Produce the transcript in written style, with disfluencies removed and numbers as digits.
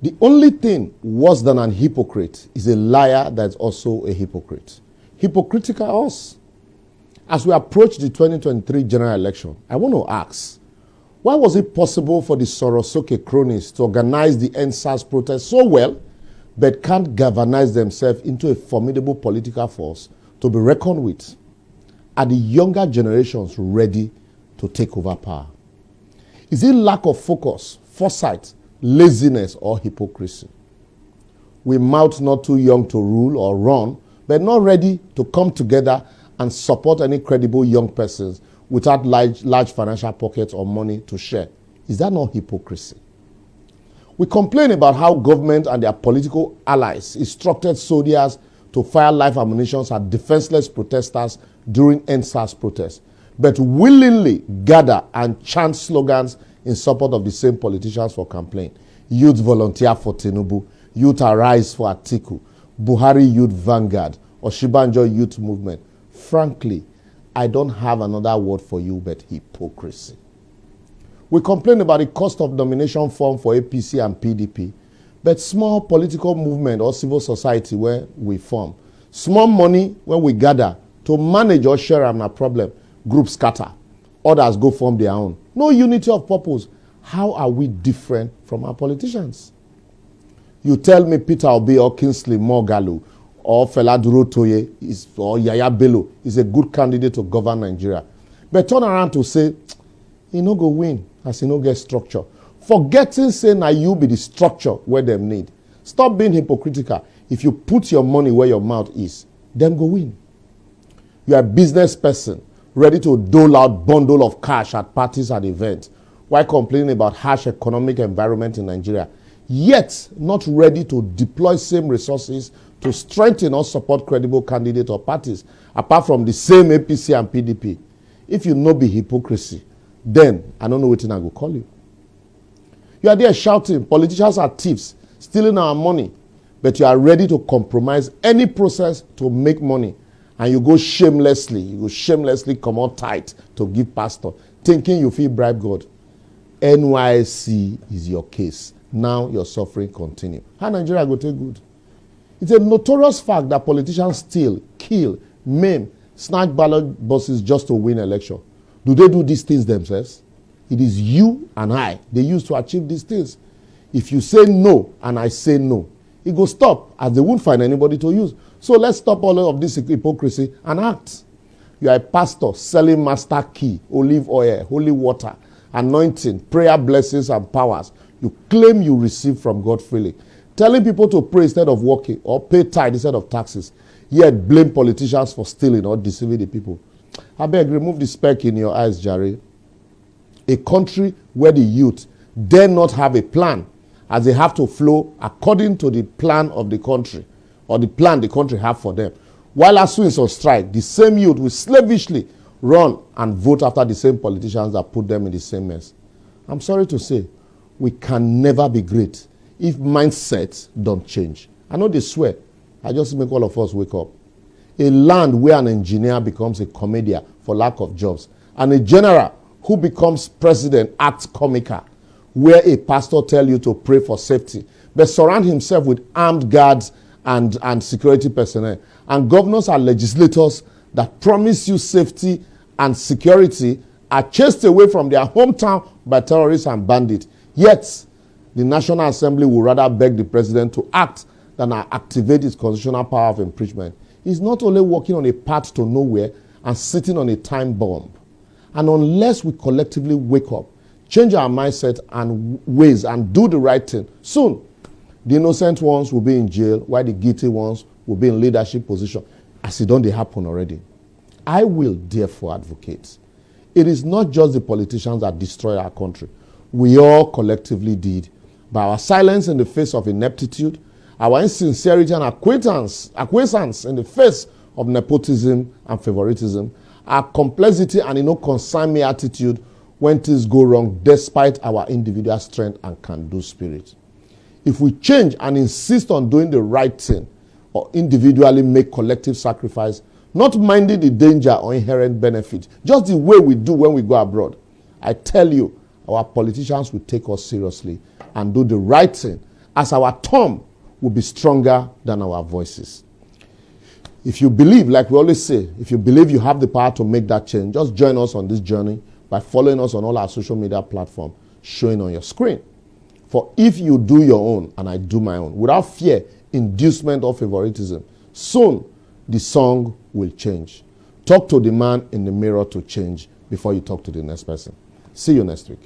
The only thing worse than an hypocrite is a liar that's also a hypocrite. Hypocritical are us. As we approach the 2023 general election, I want to ask, why was it possible for the Sorosoke cronies to organize the NSAS protest so well, but can't galvanize themselves into a formidable political force to be reckoned with? Are the younger generations ready to take over power? Is it lack of focus, foresight, laziness, or hypocrisy? We mouth not too young to rule or run, but not ready to come together and support any credible young persons without large financial pockets or money to share. Is that not hypocrisy? We complain about how government and their political allies instructed soldiers to fire live ammunition at defenseless protesters during NSAS protests, but willingly gather and chant slogans in support of the same politicians for campaign. Youth volunteer for Tinubu, youth arise for Atiku, Buhari youth vanguard, or Shibanjo youth movement. Frankly, I don't have another word for you but hypocrisy. We complain about the cost of nomination form for APC and PDP, but small political movement or civil society where we form, small money when we gather to manage or share a problem, groups scatter, others go form their own. No unity of purpose. How are we different from our politicians? You tell me Peter Obi or Kingsley Moghalu or Fela Duro-Toye or Yaya Bello is a good candidate to govern Nigeria. But turn around to say, he no go win as he no get structure. Forgetting saying that you be the structure where them need. Stop being hypocritical. If you put your money where your mouth is, them go win. You are a business person ready to dole out bundle of cash at parties and events while complaining about harsh economic environment in Nigeria, yet not ready to deploy same resources to strengthen or support credible candidates or parties, apart from the same APC and PDP. If you know be hypocrisy, then I don't know what I go call you. You are there shouting, politicians are thieves, stealing our money, but you are ready to compromise any process to make money, and you go shamelessly come out tight to give pastor, thinking you feel bribe God. NYC is your case. Now your suffering continue. How Nigeria go take good? It's a notorious fact that politicians steal, kill, maim, snatch ballot boxes just to win election. Do they do these things themselves? It is you and I they use to achieve these things. If you say no and I say no, it will stop as they won't find anybody to use. So let's stop all of this hypocrisy and act. You are a pastor selling master key, olive oil, holy water, anointing, prayer blessings and powers. You claim you receive from God freely. Telling people to pray instead of working or pay tithe instead of taxes, yet blame politicians for stealing or deceiving the people. I beg, remove the speck in your eyes, Jerry. A country where the youth dare not have a plan, as they have to flow according to the plan of the country or the plan the country have for them. While ASU is on strike, the same youth will slavishly run and vote after the same politicians that put them in the same mess. I'm sorry to say, we can never be great if mindsets don't change. I know they swear. I just make all of us wake up. A land where an engineer becomes a comedian for lack of jobs, and a general who becomes president acts comical, where a pastor tells you to pray for safety, but surround himself with armed guards and security personnel, and governors and legislators that promise you safety and security are chased away from their hometown by terrorists and bandits. Yet, the National Assembly would rather beg the president to act than activate his constitutional power of impeachment. He's not only walking on a path to nowhere and sitting on a time bomb. And unless we collectively wake up, change our mindset and ways and do the right thing, soon the innocent ones will be in jail while the guilty ones will be in leadership position, as it don't happen already. I will therefore advocate. It is not just the politicians that destroy our country. We all collectively did. By our silence in the face of ineptitude, our insincerity and acquiescence in the face of nepotism and favoritism, our complexity and concern me attitude when things go wrong despite our individual strength and can-do spirit. If we change and insist on doing the right thing or individually make collective sacrifice, not minding the danger or inherent benefit, just the way we do when we go abroad, I tell you, our politicians will take us seriously and do the right thing as our thumb will be stronger than our voices. If you believe, like we always say, if you believe you have the power to make that change, just join us on this journey by following us on all our social media platforms showing on your screen. For if you do your own and I do my own, without fear, inducement, or favoritism, soon the song will change. Talk to the man in the mirror to change before you talk to the next person. See you next week.